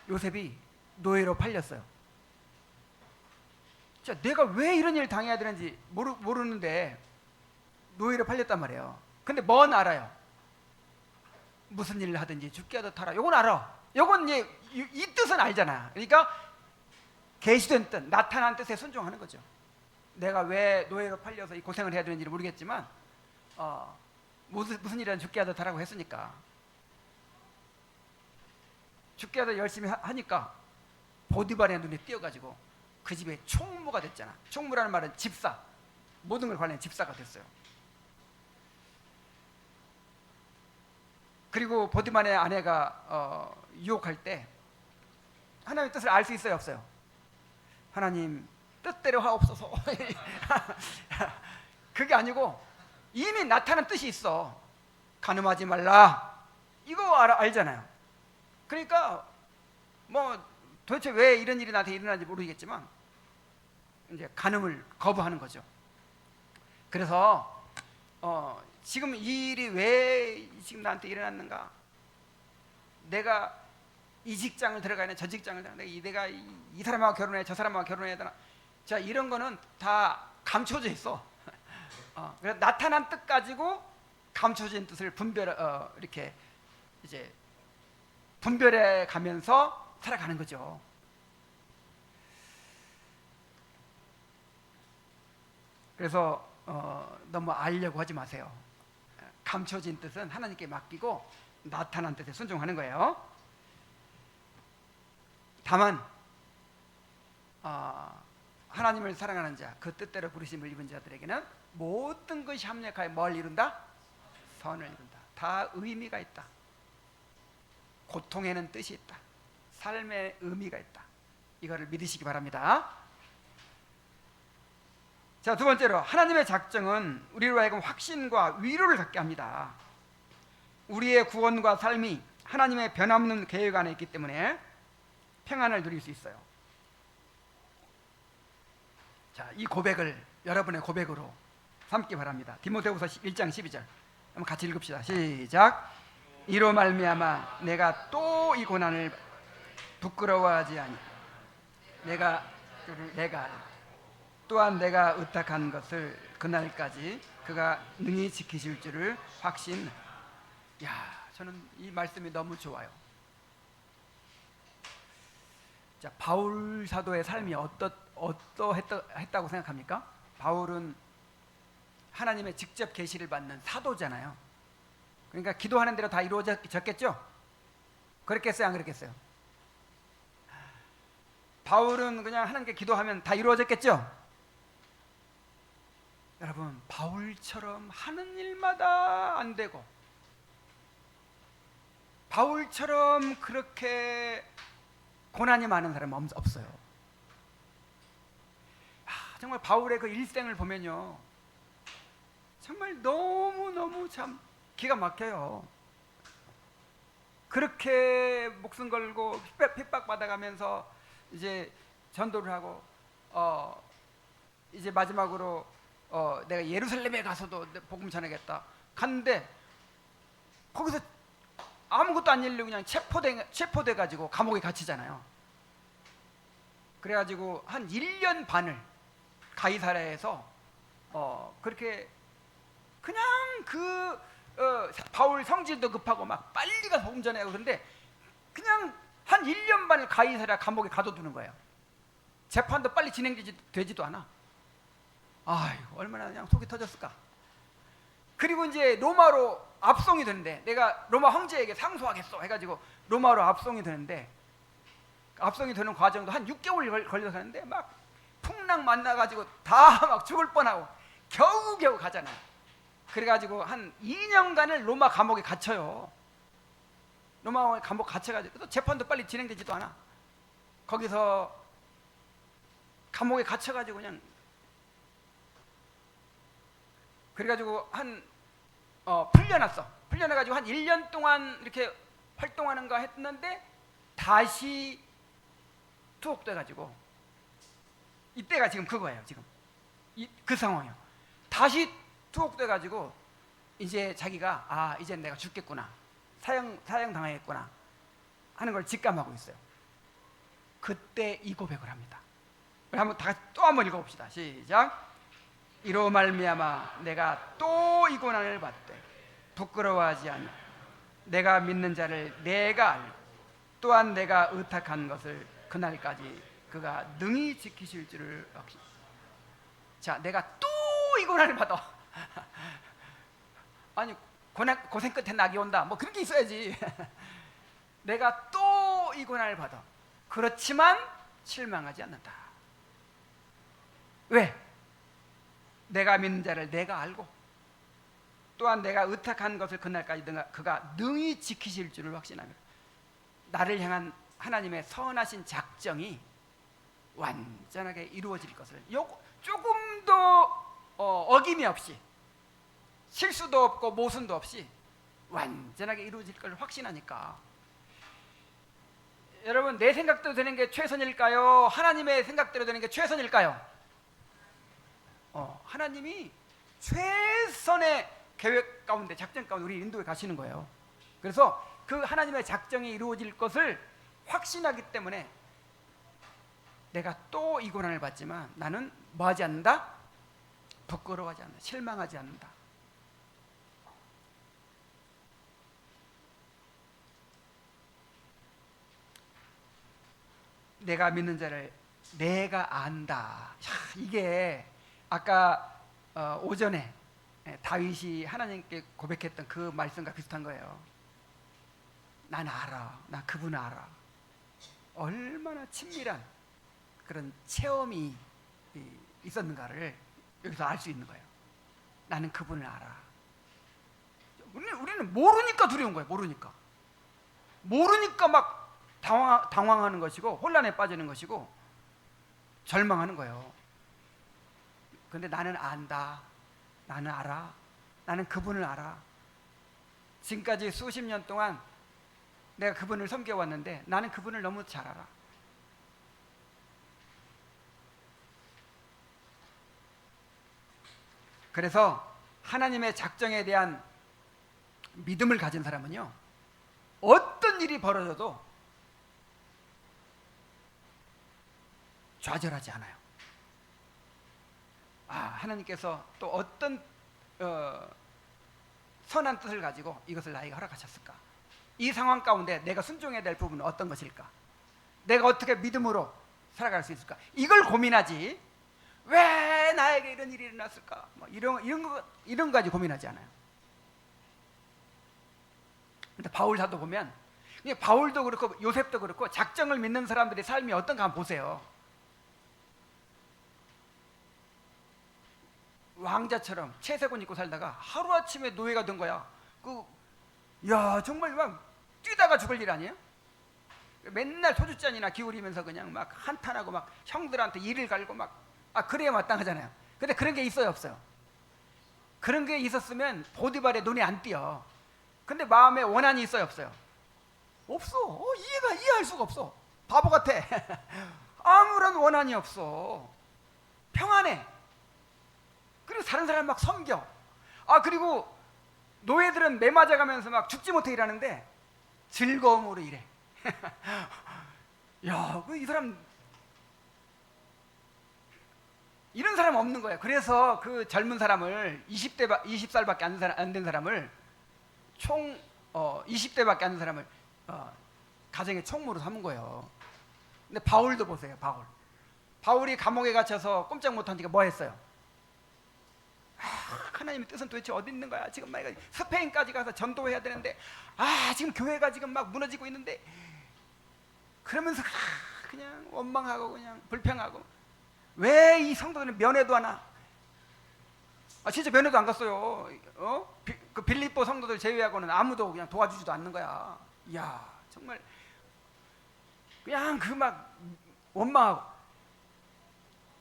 요셉이 노예로 팔렸어요. 자, 내가 왜 이런 일을 당해야 되는지 모르는데 노예로 팔렸단 말이에요. 근데 뭔 알아요? 무슨 일을 하든지 죽게 하듯 하라. 요건 알아. 요건 이 뜻은 알잖아. 그러니까 계시된 뜻, 나타난 뜻에 순종하는 거죠. 내가 왜 노예로 팔려서 이 고생을 해야 되는지를 모르겠지만 무슨 일이든 죽게 하듯 하라고 했으니까 죽게 하듯 열심히 하니까 보디발의 눈에 띄어가지고 그 집에 총무가 됐잖아. 총무라는 말은 집사, 모든 걸 관리하는 집사가 됐어요. 그리고 보디발의 아내가 유혹할 때 하나님의 뜻을 알 수 있어요, 없어요? 하나님 뜻대로 하옵소서. 그게 아니고 이미 나타난 뜻이 있어. 간음하지 말라. 이거 알잖아요. 그러니까 뭐 도대체 왜 이런 일이 나한테 일어나는지 모르겠지만 이제 간음을 거부하는 거죠. 그래서 지금 이 일이 왜 지금 나한테 일어났는가? 내가 이 직장을 들어가야 되나, 저 직장을 들어가야 되나, 내가 이 사람하고 결혼해, 저 사람하고 결혼해야 되나? 자, 이런 거는 다 감춰져 있어. 그래서 나타난 뜻 가지고 감춰진 뜻을 이렇게 이제 분별해 가면서 살아가는 거죠. 그래서 너무 알려고 하지 마세요. 감춰진 뜻은 하나님께 맡기고 나타난 뜻에 순종하는 거예요. 다만 하나님을 사랑하는 자, 그 뜻대로 부르심을 입은 자들에게는 모든 것이 합력하여 뭘 이룬다? 선을 이룬다. 다 의미가 있다. 고통에는 뜻이 있다. 삶의 의미가 있다. 이거를 믿으시기 바랍니다. 자, 두 번째로 하나님의 작정은 우리로 하여금 확신과 위로를 갖게 합니다. 우리의 구원과 삶이 하나님의 변함없는 계획 안에 있기 때문에 평안을 누릴 수 있어요. 자, 이 고백을 여러분의 고백으로 삼기 바랍니다. 디모데후서 1장 12절 한번 같이 읽읍시다. 시작. 이로 말미암아 내가 또 이 고난을 부끄러워하지 아니 내가 또한 내가 의탁한 것을 그날까지 그가 능히 지키실 줄을 확신. 야, 저는 이 말씀이 너무 좋아요. 자, 바울 사도의 삶이 어떠했다고 생각합니까? 바울은 하나님의 직접 계시를 받는 사도잖아요. 그러니까 기도하는 대로 다 이루어졌겠죠? 그랬겠어요? 안 그랬겠어요? 바울은 그냥 하나님께 기도하면 다 이루어졌겠죠? 여러분, 바울처럼 하는 일마다 안 되고 바울처럼 그렇게 고난이 많은 사람은 없어요. 정말 바울의 그 일생을 보면요, 정말 너무너무 참 기가 막혀요. 그렇게 목숨 걸고 핍박 받아가면서 이제 전도를 하고 이제 마지막으로 내가 예루살렘에 가서도 복음 전하겠다 갔는데 거기서 아무것도 안 일리고 그냥 체포돼 가지고 감옥에 갇히잖아요. 그래가지고 한 1년 반을 가이사랴에서 그렇게 그냥 바울 성질도 급하고 막 빨리 가서 복음 전하고 그런데 그냥 한 1년 반을 가이사랴 감옥에 가둬두는 거예요. 재판도 빨리 진행되지도 않아. 아이고, 얼마나 그냥 속이 터졌을까. 그리고 이제 로마로 압송이 되는데 내가 로마 황제에게 상소하겠어 해가지고 로마로 압송이 되는데 압송이 되는 과정도 한 6개월 걸려서 가는데 막 풍랑 만나가지고 다 막 죽을 뻔하고 겨우겨우 가잖아요. 그래가지고 한 2년간을 로마 감옥에 갇혀요. 로마 감옥 갇혀가지고 또 재판도 빨리 진행되지도 않아. 거기서 감옥에 갇혀가지고 그냥 그래가지고 한 풀려났어. 풀려나가지고 한 1년 동안 이렇게 활동하는가 했는데 다시 투옥돼가지고 이때가 지금 그거예요. 지금 그 상황이에요. 다시 투옥돼가지고 이제 자기가 이제 내가 죽겠구나, 사형 당하겠구나 하는 걸 직감하고 있어요. 그때 이 고백을 합니다. 한번 또 한번 읽어봅시다. 시작. 이로 말미암아 내가 또 이 고난을 받되 부끄러워하지 않아. 내가 믿는 자를 내가 알고 또한 내가 의탁한 것을 그날까지 그가 능히 지키실 줄을 확신. 자, 내가 또 이 고난을 받아. 아니, 고생 끝에 낙이 온다 뭐 그런 게 있어야지. 내가 또 이 고난을 받아. 그렇지만 실망하지 않는다. 왜? 내가 믿는 자를 내가 알고 또한 내가 의탁한 것을 그날까지 그가 능히 지키실 줄을 확신하며 나를 향한 하나님의 선하신 작정이 완전하게 이루어질 것을 조금도 어김이 없이 실수도 없고 모순도 없이 완전하게 이루어질 걸 확신하니까. 여러분, 내 생각대로 되는 게 최선일까요? 하나님의 생각대로 되는 게 최선일까요? 하나님이 최선의 계획 가운데, 작전 가운데 우리 인도에 가시는 거예요. 그래서 그 하나님의 작정이 이루어질 것을 확신하기 때문에 내가 또 이 고난을 받지만 나는 뭐하지 않는다? 부끄러워하지 않는다. 실망하지 않는다. 내가 믿는 자를 내가 안다. 이게 아까 오전에 다윗이 하나님께 고백했던 그 말씀과 비슷한 거예요. 난 알아. 나 그분 알아. 얼마나 친밀한 그런 체험이 있었는가를 여기서 알 수 있는 거예요. 나는 그분을 알아. 우리는 모르니까 두려운 거예요. 모르니까 막 당황하는 것이고 혼란에 빠지는 것이고 절망하는 거예요. 그런데 나는 안다. 나는 알아. 나는 그분을 알아. 지금까지 수십 년 동안 내가 그분을 섬겨왔는데 나는 그분을 너무 잘 알아. 그래서 하나님의 작정에 대한 믿음을 가진 사람은요, 어떤 일이 벌어져도 좌절하지 않아요. 하나님께서 또 어떤 선한 뜻을 가지고 이것을 나에게 허락하셨을까? 이 상황 가운데 내가 순종해야 될 부분은 어떤 것일까? 내가 어떻게 믿음으로 살아갈 수 있을까? 이걸 고민하지, 왜 나에게 이런 일이 일어났을까? 뭐 이런 거 가지고 고민하지 않아요. 근데 바울 사도 보면, 바울도 그렇고 요셉도 그렇고 작정을 믿는 사람들의 삶이 어떤가 한번 보세요. 왕자처럼 채색옷 입고 살다가 하루아침에 노예가 된 거야. 정말 막 뛰다가 죽을 일 아니에요? 맨날 소주잔이나 기울이면서 그냥 막 한탄하고 막 형들한테 일을 갈고 막, 그래야 마땅하잖아요. 근데 그런 게 있어요, 없어요? 그런 게 있었으면 보디발의 눈에 안 띄어. 근데 마음에 원한이 있어요, 없어요? 없어. 이해할 수가 없어. 바보 같아. 아무런 원한이 없어. 평안해. 그리고 다른 사람 막 섬겨. 그리고 노예들은 매 맞아가면서 막 죽지 못해 일하는데 즐거움으로 일해. 이 사람, 이런 사람 없는 거예요. 그래서 그 젊은 사람을 20살밖에 안 된 사람을 20대밖에 안 된 사람을 가정의 총무로 삼은 거예요. 근데 바울도 보세요. 바울이 감옥에 갇혀서 꼼짝 못하니까 뭐 했어요? 하나님의 뜻은 도대체 어디 있는 거야? 지금 막 스페인까지 가서 전도해야 되는데 지금 교회가 지금 막 무너지고 있는데, 그러면서 그냥 원망하고 그냥 불평하고, 왜 이 성도들은 면회도 하나? 진짜 면회도 안 갔어요. 그 빌립보 성도들 제외하고는 아무도 그냥 도와주지도 않는 거야. 정말 그냥 막 원망하고.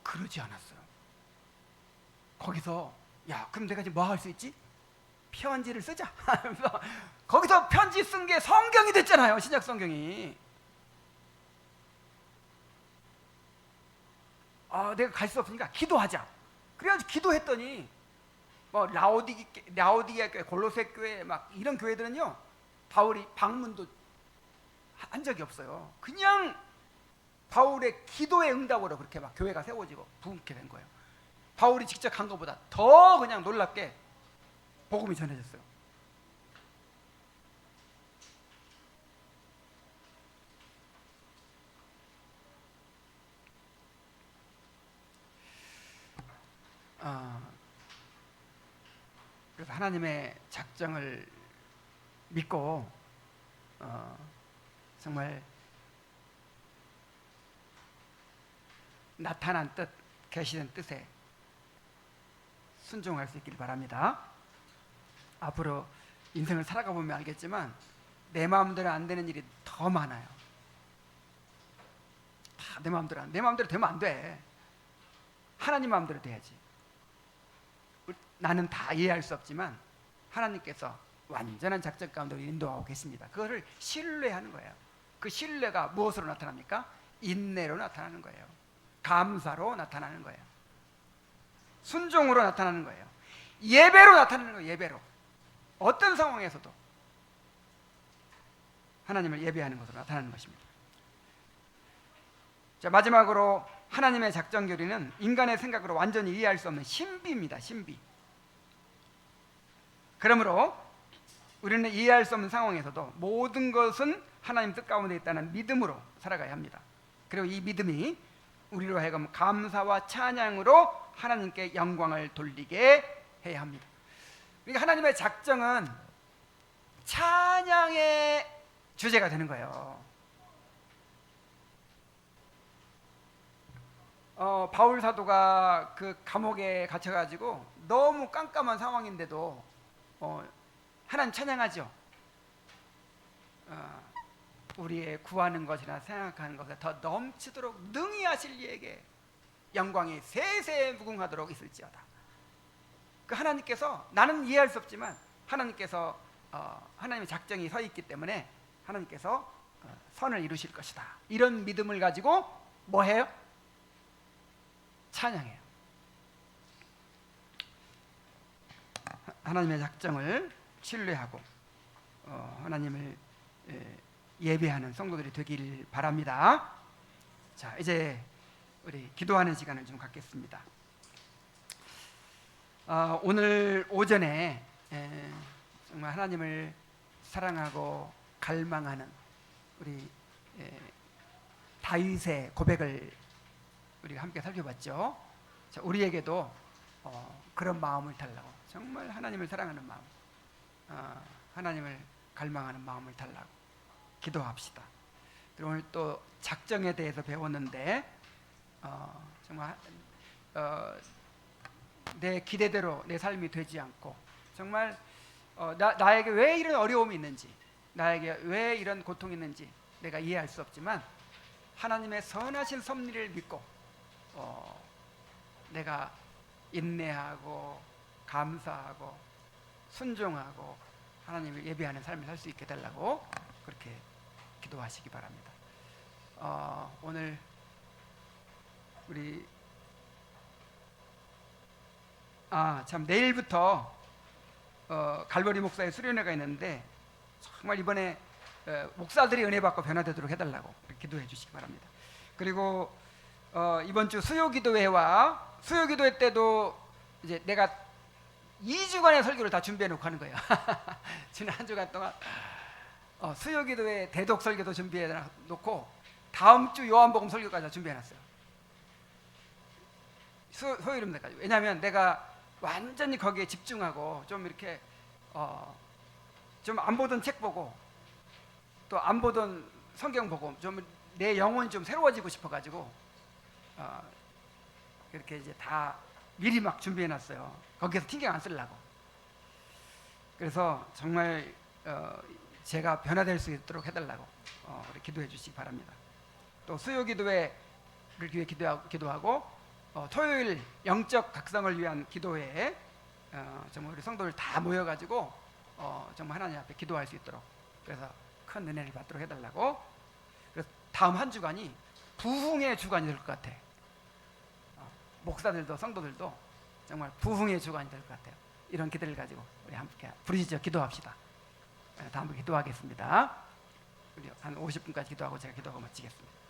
그러지 않았어요. 거기서 그럼 내가 지금 뭐 할 수 있지? 편지를 쓰자. 거기서 편지 쓴 게 성경이 됐잖아요. 신약 성경이. 내가 갈 수 없으니까 기도하자. 그래가지고 기도했더니 라오디게아 교회, 골로새 교회 막 이런 교회들은요, 바울이 방문도 한 적이 없어요. 그냥 바울의 기도의 응답으로 그렇게 막 교회가 세워지고 부흥케 된 거예요. 바울이 직접 간 것보다 더 그냥 놀랍게 복음이 전해졌어요. 그래서 하나님의 작정을 믿고 정말 나타난 뜻, 계시된 뜻에 순종할 수 있길 바랍니다. 앞으로 인생을 살아가 보면 알겠지만 내 마음대로 안 되는 일이 더 많아요. 다 내 마음대로 되면 안 돼. 하나님 마음대로 돼야지. 나는 다 이해할 수 없지만 하나님께서 완전한 작전 가운데 인도하고 계십니다. 그거를 신뢰하는 거예요. 그 신뢰가 무엇으로 나타납니까? 인내로 나타나는 거예요. 감사로 나타나는 거예요. 순종으로 나타나는 거예요. 예배로 나타나는 거예요. 예배로. 어떤 상황에서도 하나님을 예배하는 것으로 나타나는 것입니다. 자, 마지막으로 하나님의 작전 교리는 인간의 생각으로 완전히 이해할 수 없는 신비입니다. 신비. 그러므로 우리는 이해할 수 없는 상황에서도 모든 것은 하나님 뜻 가운데 있다는 믿음으로 살아가야 합니다. 그리고 이 믿음이 우리로 하여금 감사와 찬양으로 하나님께 영광을 돌리게 해야 합니다. 그러니까 하나님의 작정은 찬양의 주제가 되는 거예요. 바울 사도가 그 감옥에 갇혀가지고 너무 깜깜한 상황인데도 하나님 찬양하죠. 우리의 구하는 것이나 생각하는 것에 더 넘치도록 능히 하실 이에게 영광이 세세 무궁하도록 있을지어다. 그 하나님께서, 나는 이해할 수 없지만 하나님께서 하나님의 작정이 서 있기 때문에 하나님께서 선을 이루실 것이다. 이런 믿음을 가지고 뭐 해요? 찬양해요. 하나님의 작정을 신뢰하고 하나님을 예배하는 성도들이 되길 바랍니다. 자, 이제 우리 기도하는 시간을 좀 갖겠습니다. 오늘 오전에 정말 하나님을 사랑하고 갈망하는 우리 다윗의 고백을 우리가 함께 살펴봤죠. 자, 우리에게도 그런 마음을 달라고, 정말 하나님을 사랑하는 마음, 하나님을 갈망하는 마음을 달라고 기도합시다. 그리고 오늘 또 작정에 대해서 배웠는데 정말 내 기대대로 내 삶이 되지 않고 정말 나에게 왜 이런 어려움이 있는지, 나에게 왜 이런 고통이 있는지 내가 이해할 수 없지만 하나님의 선하신 섭리를 믿고 내가 인내하고 감사하고 순종하고 하나님을 예배하는 삶을 살 수 있게 달라고 그렇게 기도하시기 바랍니다. 오늘 우리 참 내일부터 갈보리 목사의 수련회가 있는데 정말 이번에 목사들이 은혜 받고 변화되도록 해달라고 기도해 주시기 바랍니다. 그리고 이번 주 수요기도회와 수요기도회 때도 이제 내가 2주간의 설교를 다 준비해 놓고 하는 거예요. 지난 한 주간 동안 수요기도회 대독 설교도 준비해 놓고 다음 주 요한복음 설교까지 다 준비해 놨어요. 소요일입니다까지. 왜냐하면 내가 완전히 거기에 집중하고 좀 이렇게 좀 안 보던 책 보고 또 안 보던 성경 보고 좀 내 영혼이 좀 새로워지고 싶어가지고 이렇게 이제 다 미리 막 준비해 놨어요. 거기에서 튕겨 안 쓰려고. 그래서 정말 제가 변화될 수 있도록 해달라고 기도해 주시기 바랍니다. 또 수요기도회를 위해 기도하고 토요일 영적 각성을 위한 기도회에 정말 우리 성도들 다 모여가지고 정말 하나님 앞에 기도할 수 있도록, 그래서 큰 은혜를 받도록 해달라고. 그래서 다음 한 주간이 부흥의 주간이 될 것 같아. 목사들도 성도들도 정말 부흥의 주간이 될 것 같아요. 이런 기대를 가지고 우리 함께 부르짖어 기도합시다. 다음 번 기도하겠습니다. 우리 한 50분까지 기도하고 제가 기도하고 마치겠습니다.